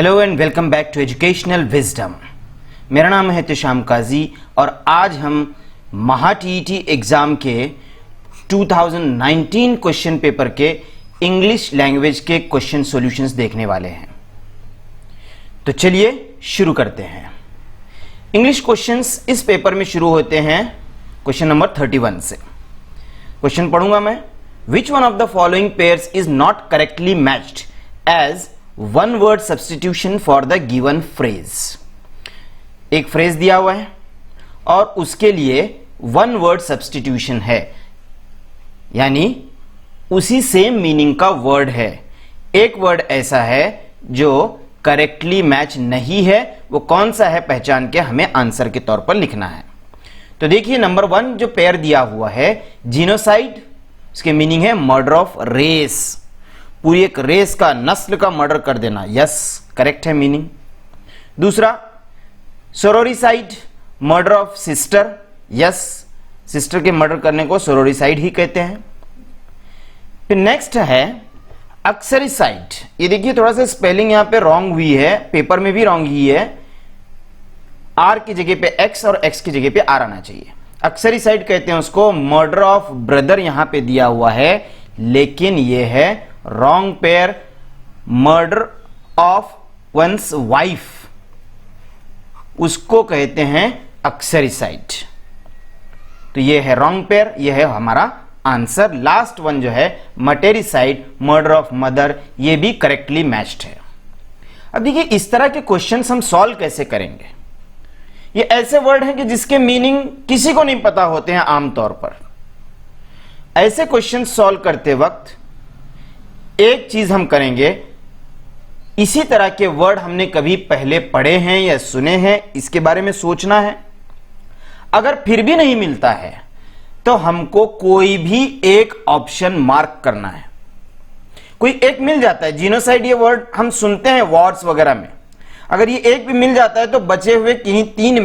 Hello and welcome back to educational wisdom. मेरा नाम है तुशाम काजी और आज हम महा टीईटी एग्जाम के 2019 क्वेश्चन पेपर के इंग्लिश लैंग्वेज के क्वेश्चन सॉल्यूशंस देखने वाले हैं। तो चलिए शुरू करते हैं। इंग्लिश क्वेश्चंस इस पेपर में शुरू होते हैं क्वेश्चन नंबर 31 से। क्वेश्चन पढ़ूंगा मैं। Which one of the following pairs is not correctly matched as one word substitution for the given phrase. एक फ्रेज दिया हुआ है और उसके लिए वन वर्ड सब्सटीट्यूशन है, यानी उसी सेम मीनिंग का वर्ड है। एक वर्ड ऐसा है जो करेक्टली मैच नहीं है, वो कौन सा है पहचान के हमें आंसर के तौर पर लिखना है। तो देखिए नंबर 1 जो पेयर दिया हुआ है जीनोसाइड, इसके मीनिंग है मर्डर ऑफ रेस, पूरी एक रेस का, नस्ल का मर्डर कर देना। यस, करेक्ट है मीनिंग। दूसरा sororicide, murder of sister. Yes, sister के मर्डर करने को सोरोरिसाइड ही कहते हैं। फिर नेक्स्ट है अक्सरिसाइड। ये देखिए थोड़ा सा स्पेलिंग यहां पे रॉन्ग हुई है, पेपर में भी रॉन्ग ही है। आर की जगह पे एक्स और एक्स की जगह पे आर आना चाहिए। अक्सरिसाइड कहते हैं उसको। मर्डर ऑफ ब्रदर यहां पे दिया हुआ है, लेकिन यह है wrong pair. Murder of one's wife, उसको कहते हैं अक्सरिसाइड। तो यह है रॉन्ग पेयर, यह है हमारा आंसर। लास्ट वन जो है मटेरिसाइड, मर्डर ऑफ मदर, यह भी करेक्टली मैच्ड है। अब देखिए इस तरह के क्वेश्चंस हम सॉल्व कैसे करेंगे। ये ऐसे वर्ड हैं कि जिसके मीनिंग किसी को नहीं पता होते हैं आमतौर पर। ऐसे क्वेश्चन सॉल्व करते वक्त एक चीज हम करेंगे, इसी तरह के वर्ड हमने कभी पहले पढ़े हैं या सुने हैं, इसके बारे में सोचना है। अगर फिर भी नहीं मिलता है तो हमको कोई भी एक ऑप्शन मार्क करना है। कोई एक मिल जाता है, जीनोसाइड ये वर्ड हम सुनते हैं वॉर्स वगैरह में, अगर ये एक भी मिल जाता है तो बचे हुए किन्हीं तीन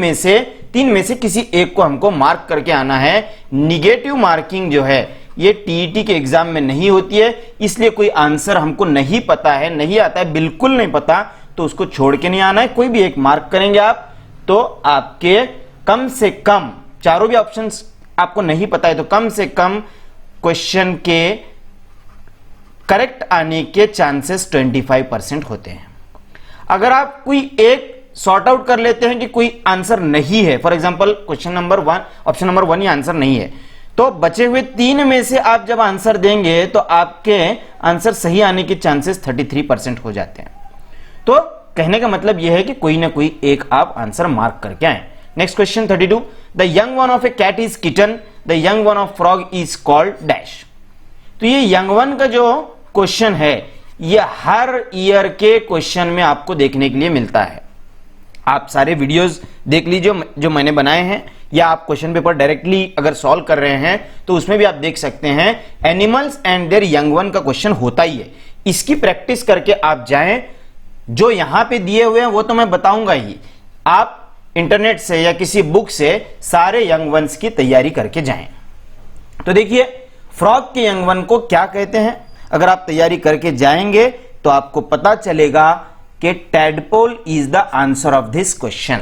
में से किसी एक को हमको मार्क करके आना है। निगेटिव मार्किंग जो है ये टीईटी के एग्जाम में नहीं होती है, इसलिए कोई आंसर हमको नहीं पता है, नहीं आता है, बिल्कुल नहीं पता, तो उसको छोड़ के नहीं आना है। कोई भी एक मार्क करेंगे आप तो आपके कम से कम, चारों भी ऑप्शंस आपको नहीं पता है तो कम से कम क्वेश्चन के करेक्ट आने के चांसेस 25% होते हैं। अगर आप कोई एक सॉर्ट आउट कर लेते हैं कि कोई आंसर नहीं है, for example question number 1, option number 1 ये आंसर नहीं है, तो बचे हुए 3 में से आप जब आंसर देंगे तो आपके आंसर सही आने के चांसेस 33% हो जाते हैं। तो कहने का मतलब यह है कि कोई ना कोई एक आप आंसर मार्क करके आए। Next question 32, the young one of a cat is kitten, the young one of frog is called dash. तो ये यंग वन का जो क्वेश्चन है ये हर ईयर के क्वेश्चन में आपको देखने के लिए मिलता है। आप सारे वीडियोस देख लीजिए जो मैंने बनाए हैं, या आप क्वेश्चन पेपर डायरेक्टली अगर सॉल्व कर रहे हैं तो उसमें भी आप देख सकते हैं animals and there young one का क्वेश्चन होता ही है। इसकी प्रैक्टिस करके आप जाएं। जो यहां पे दिए हुए हैं वो तो मैं बताऊंगा ही, आप इंटरनेट से या किसी बुक से सारे यंग वंस की तैयारी करके जाएं। तो देखिए फ्रॉग के यंग वन को क्या कहते हैं, अगर आप तैयारी करके जाएंगे तो आपको पता चलेगा कि tadpole is the answer of this question.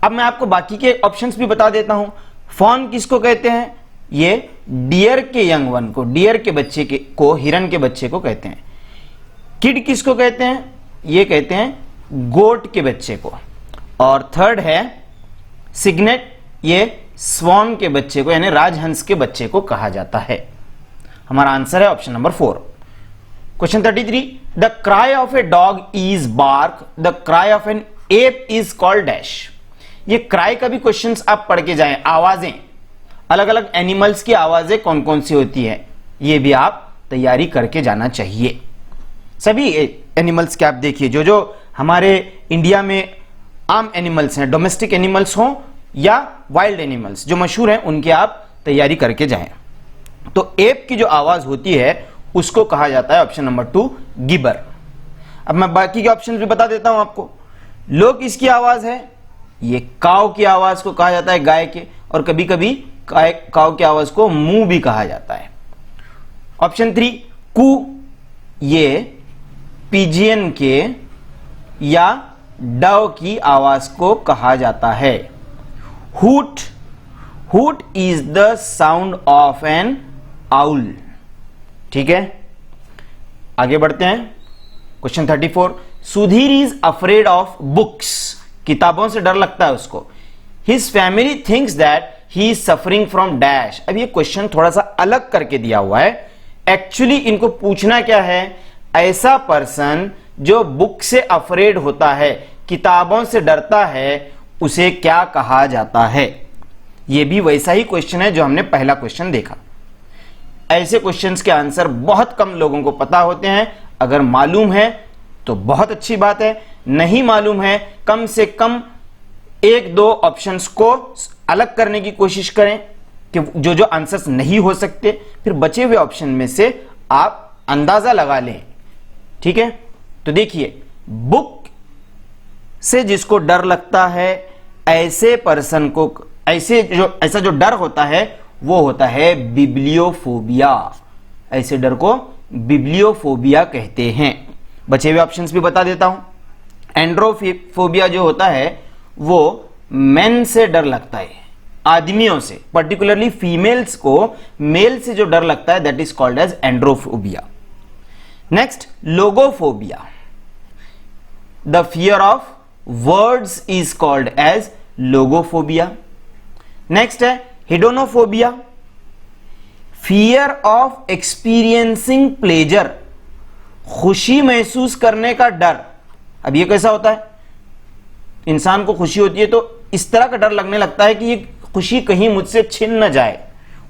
अब मैं आपको बाकी के ऑप्शंस भी बता देता हूं। फॉन किसको कहते हैं, ये डियर के यंग वन को, डियर के बच्चे को, हिरन के बच्चे को कहते हैं। किड किसको कहते हैं, ये कहते हैं गोट के बच्चे को। और थर्ड है सिग्नेट, ये स्वॉन के बच्चे को, यानी राजहंस के बच्चे को कहा जाता है। हमारा आंसर है option number 4। Question 33, the cry of a dog is bark, the cry of an ape is called dash. ये क्राई का भी क्वेश्चंस आप पढ़ के जाएं, आवाजें, अलग अलग एनिमल्स की आवाजें कौन कौन सी होती है, ये भी आप तैयारी करके जाना चाहिए। सभी एनिमल्स के आप देखिए, जो जो हमारे इंडिया में आम एनिमल्स हैं, डोमेस्टिक एनिमल्स हों या वाइल्ड एनिमल्स जो मशहूर हैं, उनकी आप तैयारी करके जाएं। तो एप की जो आवाज होती है उसको कहा जाता है ऑप्शन नंबर 2 गिबर। अब मैं बाकी के ऑप्शन भी बता देता हूं आपको। लो किसकी आवाज है, ये काव की आवाज को कहा जाता है, गाय के, और कभी कभी काव की आवाज को मू भी कहा जाता है। ऑप्शन 3 कू, ये पिजियन के या डव की आवाज को कहा जाता है? Hoot, hoot is the sound of an owl. ठीक है, आगे बढ़ते हैं। Question 34, Sudhir is afraid of books, किताबों से डर लगता है उसको। His family thinks that he is suffering from dash. अब ये क्वेश्चन थोड़ा सा अलग करके दिया हुआ है। एक्चुअली इनको पूछना क्या है, ऐसा पर्सन जो बुक से अफ्रेड होता है, किताबों से डरता है, उसे क्या कहा जाता है? यह भी वैसा ही क्वेश्चन है जो हमने पहला क्वेश्चन देखा। ऐसे क्वेश्चंस के आंसर बहुत कम लोगों को पता होते हैं। अगर मालूम है तो बहुत अच्छी बात है, नहीं मालूम है कम से कम एक दो ऑप्शंस को अलग करने की कोशिश करें कि जो जो आंसर्स नहीं हो सकते, फिर बचे हुए ऑप्शन में से आप अंदाजा लगा लें। ठीक है, तो देखिए, बुक से जिसको डर लगता है, ऐसे पर्सन को ऐसा जो डर होता है वो होता है बिब्लियोफोबिया। ऐसे डर को बिब्लियोफोबिया कहते हैं। बचे हुए ऑप्शंस भी बता देता हूं। एंड्रोफोबिया जो होता है वो मेन से डर लगता है, आदमियों से, पर्टिकुलरली फीमेल्स को मेल से जो डर लगता है, that is called as androphobia. Next, logophobia, the fear of words is called as logophobia. Next है hedonophobia, fear of experiencing pleasure, खुशी महसूस करने का डर। अब ये कैसा होता है, इंसान को खुशी होती है तो इस तरह का डर लगने लगता है कि ये खुशी कहीं मुझसे छिन न जाए,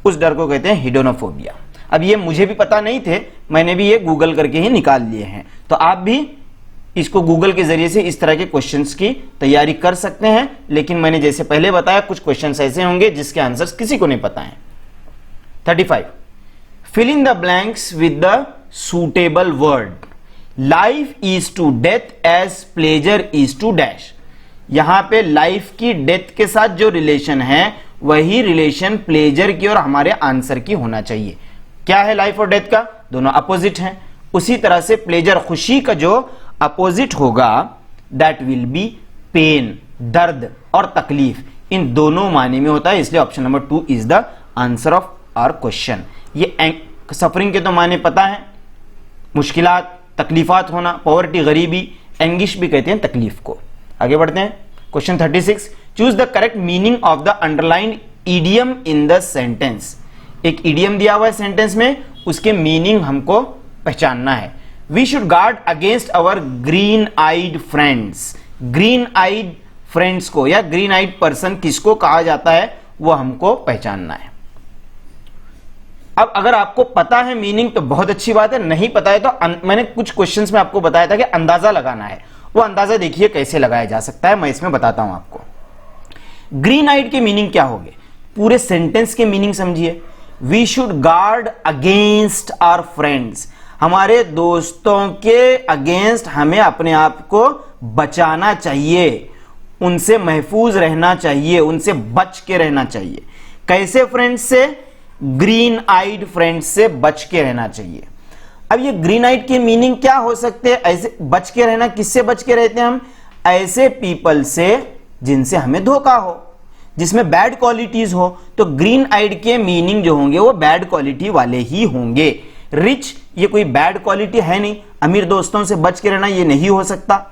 उस डर को कहते हैं हिडोनोफोबिया। अब ये मुझे भी पता नहीं थे, मैंने भी ये गूगल करके ही निकाल लिए हैं। तो आप भी इसको गूगल के जरिए से इस तरह के क्वेश्चंस की तैयारी कर सकते हैं। लेकिन मैंने जैसे पहले बताया, कुछ क्वेश्चंस ऐसे होंगे जिसके आंसर्स किसी को नहीं पता है। 35, fill in the blanks with the suitable word. Life is to death as pleasure is to dash. यहां पे लाइफ की डेथ के साथ जो रिलेशन है वही रिलेशन प्लेजर की और हमारे आंसर की होना चाहिए। क्या है लाइफ और डेथ का? दोनों अपोजिट हैं। उसी तरह से प्लेजर, खुशी का जो अपोजिट होगा, दैट विल बी पेन, दर्द और तकलीफ। इन दोनों मायने में होता है, इसलिए option number 2 is the answer of our question. ये सफरिंग के तो मायने पता है, मुश्किलात, तकलीफात होना, पॉवर्टी, गरीबी, एंगिश भी कहते हैं तकलीफ को। आगे बढ़ते हैं। Question 36, choose the correct meaning of the underlined idiom in the sentence. एक ईडियम दिया हुआ है सेंटेंस में, उसके मीनिंग हमको पहचानना है। We should guard against our green eyed friends. Green eyed friends को या ग्रीन आइड पर्सन किसको कहा जाता है वो हमको पहचानना है। अब अगर आपको पता है मीनिंग तो बहुत अच्छी बात है, नहीं पता है तो मैंने कुछ क्वेश्चंस में आपको बताया था कि अंदाजा लगाना है। वो अंदाजा देखिए कैसे लगाया जा सकता है, मैं इसमें बताता हूं आपको। ग्रीन आइड के मीनिंग क्या होंगे, पूरे सेंटेंस के मीनिंग समझिए। We should guard against our friends. हमारे दोस्तों के अगेंस्ट हमें अपने आप को बचाना चाहिए, उनसे महफूज रहना चाहिए, उनसे बच के रहना चाहिए। कैसे फ्रेंड्स से? ग्रीन आइड फ्रेंड्स से बच के रहना चाहिए। अब ये ग्रीन आइड के मीनिंग क्या हो सकते हैं? ऐसे बच के रहना, किससे बच के रहते हैं हम? ऐसे पीपल से जिनसे हमें धोखा हो, जिसमें बैड क्वालिटीज हो। तो ग्रीन आइड के मीनिंग जो होंगे वो बैड क्वालिटी वाले ही होंगे। रिच, ये कोई बैड क्वालिटी है नहीं, अमीर दोस्तों से बच के रहना ये नहीं हो सकता।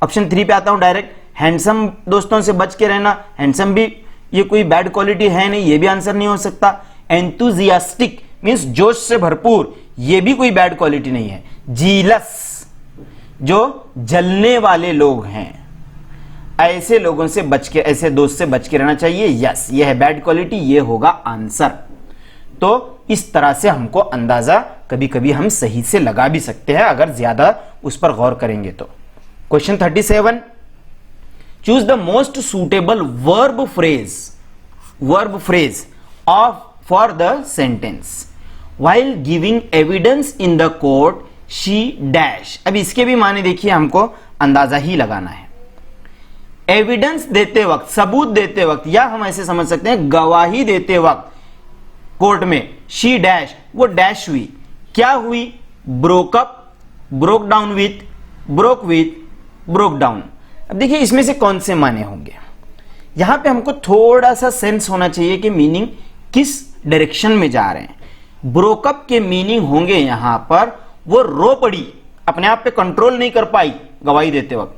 ऑप्शन 3 पे आता हूं डायरेक्ट, हैंडसम दोस्तों से बच के रहना, हैंडसम भी ये कोई बैड क्वालिटी है नहीं, ये भी आंसर नहीं हो सकता। एंथुजियास्टिक मींस जोश से भरपूर, ये भी कोई बैड क्वालिटी नहीं है। जीलस, जो जलने वाले लोग हैं, ऐसे लोगों से बच के, ऐसे दोस्त से बच के रहना चाहिए। यस, ये है बैड क्वालिटी, ये होगा आंसर। तो इस तरह से हमको अंदाजा कभी कभी हम सही से लगा भी सकते हैं अगर ज्यादा उस पर गौर करेंगे तो। Question 37, choose the most suitable verb phrase of for the sentence. While giving evidence in the court, she dash। अब इसके भी माने देखिए, हमको अंदाजा ही लगाना है। एविडेंस देते वक्त, सबूत देते वक्त, या हम ऐसे समझ सकते हैं गवाही देते वक्त कोर्ट में, she dash, वो डैश हुई, क्या हुई? Broke up, broke down with, broke with, broke down. अब देखिए इसमें से कौन से माने होंगे, यहां पे हमको थोड़ा सा सेंस होना चाहिए कि मीनिंग किस डायरेक्शन में जा रहे हैं। ब्रोकअप के मीनिंग होंगे यहां पर वो रो पड़ी, अपने आप पे कंट्रोल नहीं कर पाई गवाही देते वक्त,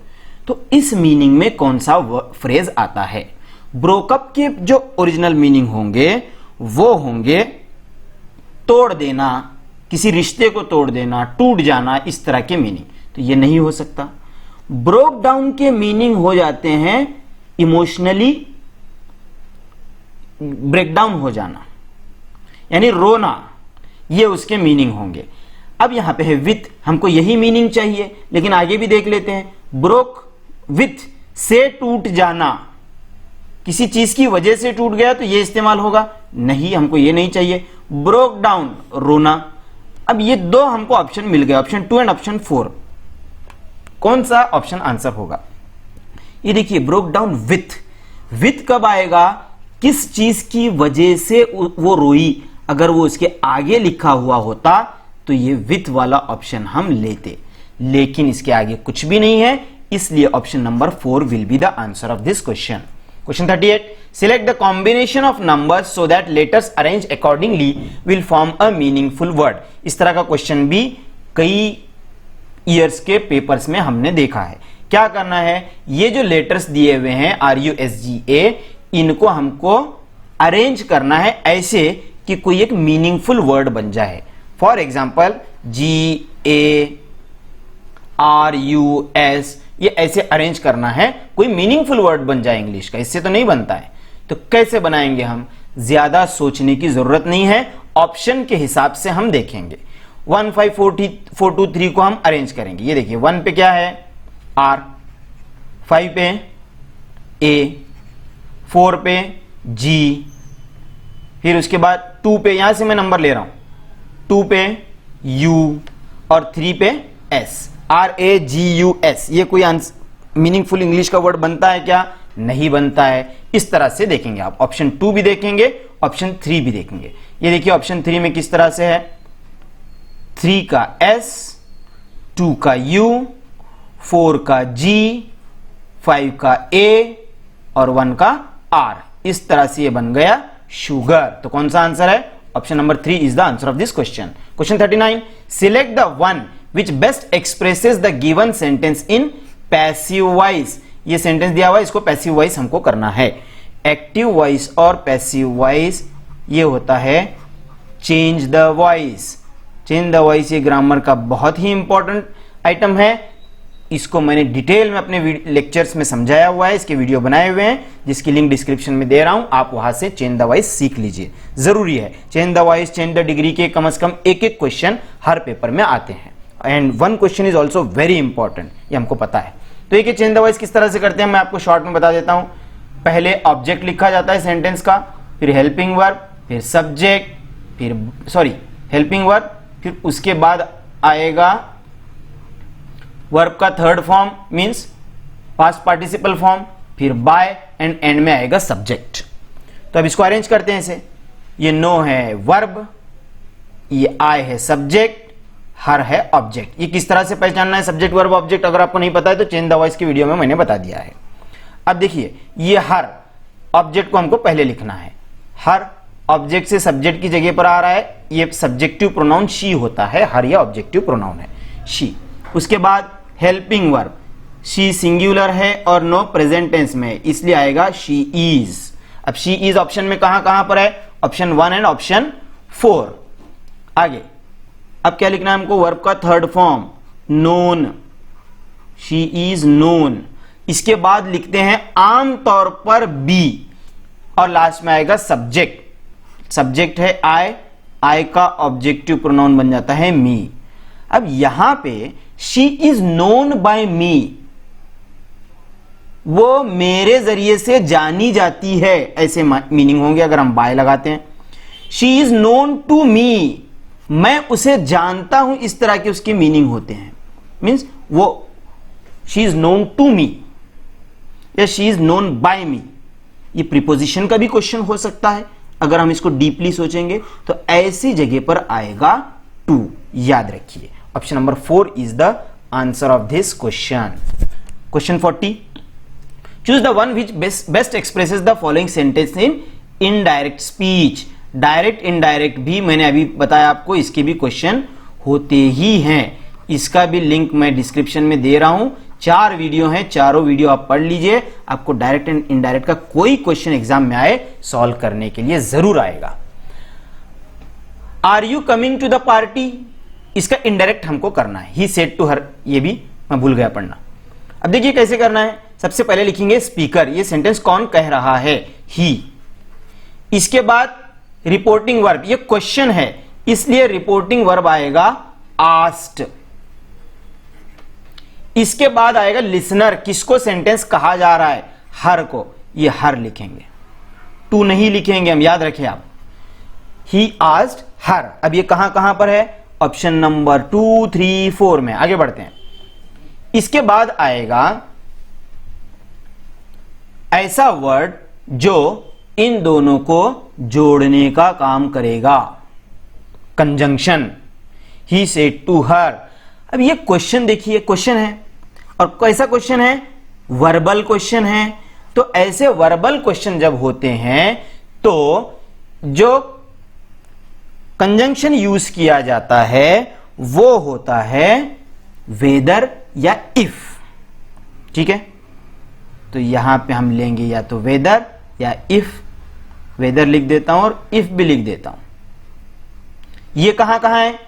तो इस मीनिंग में कौन सा फ्रेज आता है। ब्रोकअप के जो ओरिजिनल मीनिंग होंगे वो होंगे तोड़ देना, किसी रिश्ते को तोड़ देना, टूट जाना, इस तरह के मीनिंग, तो ये नहीं हो सकता। ब्रोक डाउन के मीनिंग हो जाते हैं इमोशनली ब्रेकडाउन हो जाना, यानी रोना, ये उसके मीनिंग होंगे। अब यहां पे है विथ, हमको यही मीनिंग चाहिए, लेकिन आगे भी देख लेते हैं। ब्रोक विथ से टूट जाना, किसी चीज की वजह से टूट गया तो ये इस्तेमाल होगा, नहीं हमको ये नहीं चाहिए। ब्रोक डाउन रोना। अब ये दो हमको ऑप्शन मिल गए, ऑप्शन 2 एंड ऑप्शन 4, कौन सा ऑप्शन आंसर होगा। ये देखिए ब्रोक डाउन विथ, विथ कब आएगा, किस चीज की वजह से वो रोई, अगर वो उसके आगे लिखा हुआ होता तो ये विथ वाला ऑप्शन हम लेते, लेकिन इसके आगे कुछ भी नहीं है, इसलिए option number 4 will be the answer of this question. Question 38, select the combination of numbers so that letters arrange accordingly will form a meaningful word. इस तरह का क्वेश्चन भी कई ईयर्स के पेपर्स में हमने देखा है। क्या करना है, ये जो लेटर्स दिए हुए हैं RUSGA, इनको हमको अरेंज करना है ऐसे कि कोई एक मीनिंगफुल वर्ड बन जाए। फॉर एग्जाम्पल GARUS, ये ऐसे अरेंज करना है, कोई मीनिंगफुल वर्ड बन जाए इंग्लिश का, इससे तो नहीं बनता है। तो कैसे बनाएंगे हम, ज्यादा सोचने की जरूरत नहीं है, ऑप्शन के हिसाब से हम देखेंगे। 1 5 4 2 3 को हम अरेंज करेंगे। ये देखिए 1 पे क्या है R, 5 पे A, 4 पे G, फिर उसके बाद 2 पे, यहां से मैं नंबर ले रहा हूं, 2 पे U और 3 पे S, RAGUS। ये कोई मीनिंगफुल इंग्लिश का वर्ड बनता है क्या, नहीं बनता है। इस तरह से देखेंगे आप, ऑप्शन 2 भी देखेंगे, ऑप्शन 3 भी देखेंगे। ये देखिए ऑप्शन 3 में किस तरह से है, 3 का S, 2 का U, 4 का G, 5 का A और 1 का R। इस तरह से ये बन गया शुगर। तो कौन सा आंसर है, option number 3 is the answer of this question. Question 39, select the one which best expresses the given sentence in passive voice। ये सेंटेंस दिया हुआ है, इसको पैसिव वॉइस हमको करना है। एक्टिव वॉइस और पैसिव वॉइस ये होता है change the voice. Change the voice ये ग्रामर का बहुत ही इंपॉर्टेंट आइटम है, इसको मैंने डिटेल में अपने लेक्चर्स में समझाया हुआ है, इसके वीडियो बनाए हुए हैं जिसकी लिंक डिस्क्रिप्शन में दे रहा हूं, आप वहां से चेंज द वॉइस सीख लीजिए, जरूरी है। Change the voice, change the degree के कम से कम एक एक क्वेश्चन हर पेपर में आते हैं, and one question is also very important, ये हमको पता है। तो ये चेंज द वॉइस किस तरह से करते हैं मैं आपको शॉर्ट में बता देता हूं। पहले ऑब्जेक्ट लिखा जाता है सेंटेंस का, फिर हेल्पिंग वर्ब, फिर सब्जेक्ट, फिर हेल्पिंग वर्ब, फिर उसके बाद आएगा वर्ब का third form means past participle form, फिर बाय एंड एंड में आएगा सब्जेक्ट। तो अब इसको अरेंज करते हैं ऐसे, ये नो है वर्ब, ये आई है सब्जेक्ट, हर है ऑब्जेक्ट। ये किस तरह से पहचानना है सब्जेक्ट वर्ब ऑब्जेक्ट, अगर आपको नहीं पता है तो चेंज द वॉइस की वीडियो में मैंने बता दिया है। अब देखिए ये हर ऑब्जेक्ट को हमको पहले लिखना है, हर ऑब्जेक्ट से सब्जेक्ट की जगह पर आ रहा है, ये सब्जेक्टिव प्रोनाउन शी होता है, हर ये ऑब्जेक्टिव प्रोनाउन है शी। उसके बाद हेल्पिंग वर्ब, शी सिंगुलर है और नो प्रेजेंट टेंस में, इसलिए आएगा शी इज। अब शी इज ऑप्शन में कहां पर है, ऑप्शन 1 एंड ऑप्शन 4। आगे अब क्या लिखना है हमको, वर्ब का third form known, she is known. इसके बाद लिखते हैं आमतौर पर बी, और लास्ट में आएगा सब्जेक्ट, सब्जेक्ट है आई का ऑब्जेक्टिव प्रोनाउन बन जाता है मी। अब यहां पे शी इज नोन बाय मी, वो मेरे जरिए से जानी जाती है, ऐसे मीनिंग होंगे अगर हम बाय लगाते हैं। She is known to me, मैं उसे जानता हूं, इस तरह के उसके मीनिंग होते हैं, मींस वो she is known to me या she is known by me. ये प्रीपोजिशन का भी क्वेश्चन हो सकता है, अगर हम इसको डीपली सोचेंगे तो ऐसी जगह पर आएगा टू, याद रखिए। Option number 4 is the answer of this question. Question 40, choose the one which best expresses the following sentence in indirect speech. Direct indirect भी मैंने अभी बताया आपको, इसके भी क्वेश्चन होते ही हैं। इसका भी लिंक मैं डिस्क्रिप्शन में दे रहा हूं। 4 वीडियो हैं, चारों वीडियो आप पढ़ लीजिए। आपको डायरेक्ट एंड इनडायरेक्ट का कोई क्वेश्चन एग्जाम में आए सॉल्व करने के लिए जरूर आएगा। Are you coming to the party, इसका इनडायरेक्ट हमको करना है। ही सेड टू हर, ये भी मैं भूल गया पढ़ना। अब देखिए कैसे करना है। सबसे पहले लिखेंगे स्पीकर, ये सेंटेंस कौन कह रहा है, ही। इसके बाद रिपोर्टिंग वर्ब, ये क्वेश्चन है इसलिए रिपोर्टिंग वर्ब आएगा आस्क्ड। इसके बाद आएगा लिसनर, किसको सेंटेंस कहा जा रहा है, हर को, ये हर लिखेंगे, टू नहीं लिखेंगे हम, याद रखिए आप। ही आस्क्ड हर, अब ये कहां कहां पर है, ऑप्शन नंबर 2, 3, 4 में। आगे बढ़ते हैं। इसके बाद आएगा ऐसा वर्ड जो इन दोनों को जोड़ने का काम करेगा, conjunction. He said to her. अब ये क्वेश्चन देखिए, क्वेश्चन है और कैसा क्वेश्चन है, वर्बल क्वेश्चन है। तो ऐसे वर्बल क्वेश्चन जब होते हैं तो जो कंजंक्शन यूज किया जाता है वो होता है वेदर या इफ। ठीक है, तो यहां पे हम लेंगे या तो वेदर या इफ। वेदर लिख देता हूं और इफ भी लिख देता हूं। ये कहां कहां है,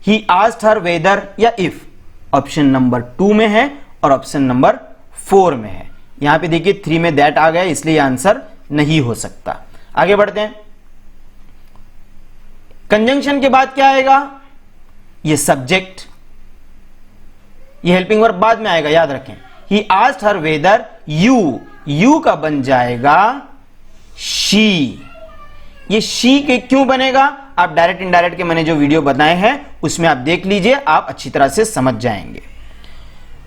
ही आस्क्ड हर वेदर या इफ, ऑप्शन नंबर 2 में है और ऑप्शन नंबर 4 में है। यहां पे देखिए 3 में दैट आ गया, इसलिए आंसर नहीं हो सकता। आगे बढ़ते हैं। कंजंक्शन के बाद क्या आएगा, ये सब्जेक्ट, ये हेल्पिंग वर्ब बाद में आएगा, याद रखें। He asked her whether, you का बन जाएगा शी। ये शी के क्यों बनेगा, आप डायरेक्ट इनडायरेक्ट के मैंने जो वीडियो बताए हैं उसमें आप देख लीजिए, आप अच्छी तरह से समझ जाएंगे।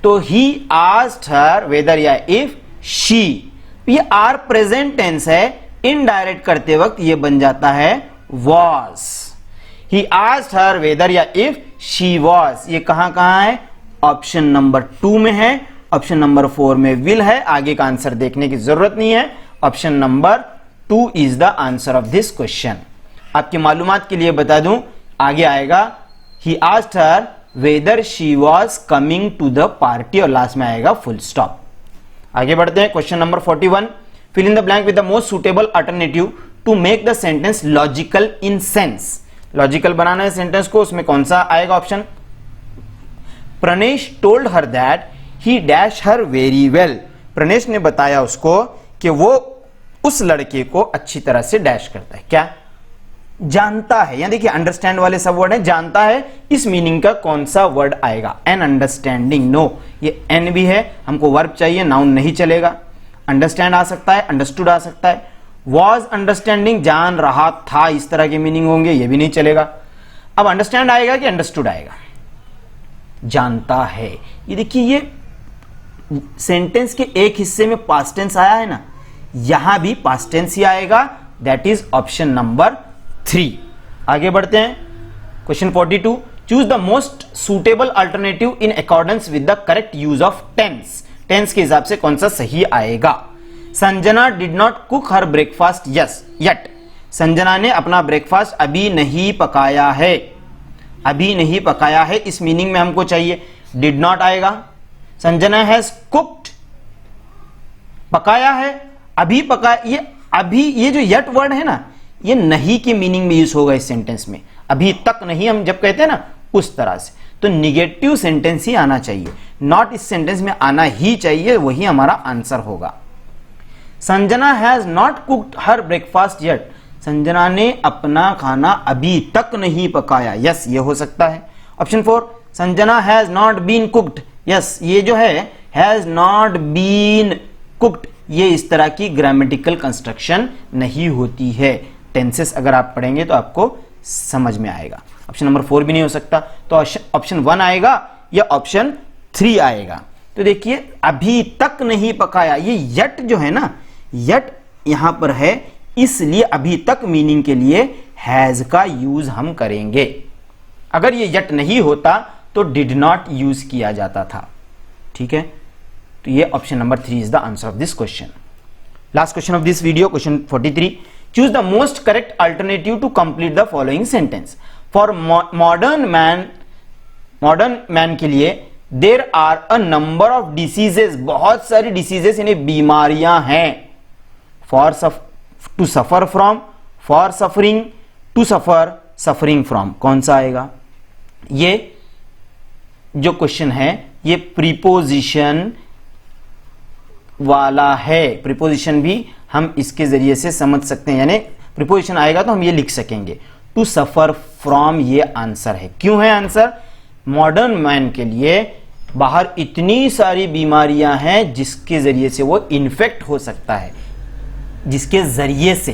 तो ही आस्क्ड हर वेदर या इफ शी, ये आर प्रेजेंट टेंस है, इनडायरेक्ट करते वक्त ये बन जाता है was. He asked her whether या इफ शी वॉज, ये कहां कहां है, ऑप्शन नंबर 2 में है, ऑप्शन नंबर 4 में विल है। आगे का आंसर देखने की जरूरत नहीं है, option number 2 is the answer of this question. आपकी मालूमात के लिए बता दूं, आगे आएगा ही asked her whether she was coming to the party और लास्ट में आएगा फुल स्टॉप। आगे बढ़ते हैं। Question number 41, fill in the blank with the most suitable alternative to make the sentence logical in sense. Logical बनाना है sentence को, उसमें कौन सा आएगा option. Pranesh told her that he dash her very well. Pranesh ने बताया उसको कि वो उस लड़के को अच्छी तरह से डैश करता है, क्या जानता है। यहां देखिए अंडरस्टैंड वाले सब वर्ड है, जानता है, इस मीनिंग का कौन सा वर्ड आएगा, एन अंडरस्टैंडिंग। नो, ये एन भी है, हमको वर्ब चाहिए, नाउन नहीं चलेगा। अंडरस्टैंड आ सकता है, अंडरस्टूड आ सकता है। वॉज अंडरस्टैंडिंग, जान रहा था, इस तरह के मीनिंग होंगे, ये भी नहीं चलेगा। अब अंडरस्टैंड आएगा कि अंडरस्टूड आएगा, जानता है। ये देखिए ये सेंटेंस के एक हिस्से में पास्ट टेंस आया है ना, यहां भी पास्ट टेंस ही आएगा, दैट इज ऑप्शन नंबर 3। आगे बढ़ते हैं। Question 42, choose the most suitable alternative in accordance with the correct use of tense. Tense के हिसाब से कौन सा सही आएगा। Sanjana did not cook her breakfast yet. Sanjana ने अपना ब्रेकफास्ट अभी नहीं पकाया है, अभी नहीं पकाया है, इस मीनिंग में हमको चाहिए। डिड नॉट आएगा। संजना हैज कुक्ड, पकाया है, अभी पका, ये अभी, ये जो येट वर्ड है ना, ये नहीं के मीनिंग में यूज होगा इस सेंटेंस में। अभी तक नहीं हम जब कहते हैं ना, उस तरह से। तो निगेटिव सेंटेंस ही आना चाहिए, नॉट इस सेंटेंस में आना ही चाहिए, वही हमारा आंसर होगा। Sanjana has not cooked her breakfast yet. Sanjana ने अपना खाना अभी तक नहीं पकाया, यस ये हो सकता है। Option 4, Sanjana has not been cooked. Yes, ये जो है हैज नॉट बीन कुक्ड, ये इस तरह की ग्रामेटिकल कंस्ट्रक्शन नहीं होती है। टेंसेस अगर आप पढ़ेंगे तो आपको समझ में आएगा। ऑप्शन नंबर 4 भी नहीं हो सकता, तो ऑप्शन 1 आएगा या ऑप्शन 3 आएगा। तो देखिए अभी तक नहीं पकाया, ये यट जो है ना, यट यहां पर है, इसलिए अभी तक मीनिंग के लिए हैज का यूज हम करेंगे। अगर ये यट नहीं होता तो डिड नॉट यूज किया जाता था। ठीक है, तो ये option number 3 is the answer of this question. Last question of this video, question 43, choose the most correct alternative to complete the following sentence. For modern man के लिए there are a number of diseases, बहुत सारी diseases यानी बीमारियां हैं। For to suffer from, for suffering, to suffer, suffering from, कौन सा आएगा? ये जो क्वेश्चन है ये प्रीपोजिशन वाला है। प्रीपोजिशन भी हम इसके जरिए से समझ सकते हैं, यानी प्रीपोजिशन आएगा तो हम ये लिख सकेंगे। टू सफर फ्रॉम ये आंसर है। क्यों है आंसर? मॉडर्न मैन के लिए बाहर इतनी सारी बीमारियां हैं जिसके जरिए से वो इन्फेक्ट हो सकता है, जिसके जरिए से,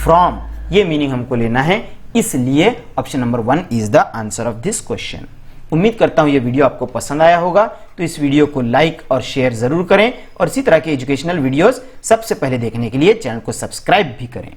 फ्रॉम ये मीनिंग हमको लेना है, इसलिए option number 1 is the answer of this question. उम्मीद करता हूं ये वीडियो आपको पसंद आया होगा, तो इस वीडियो को लाइक और शेयर जरूर करें और इसी तरह के एजुकेशनल वीडियोस सबसे पहले देखने के लिए चैनल को सब्सक्राइब भी करें।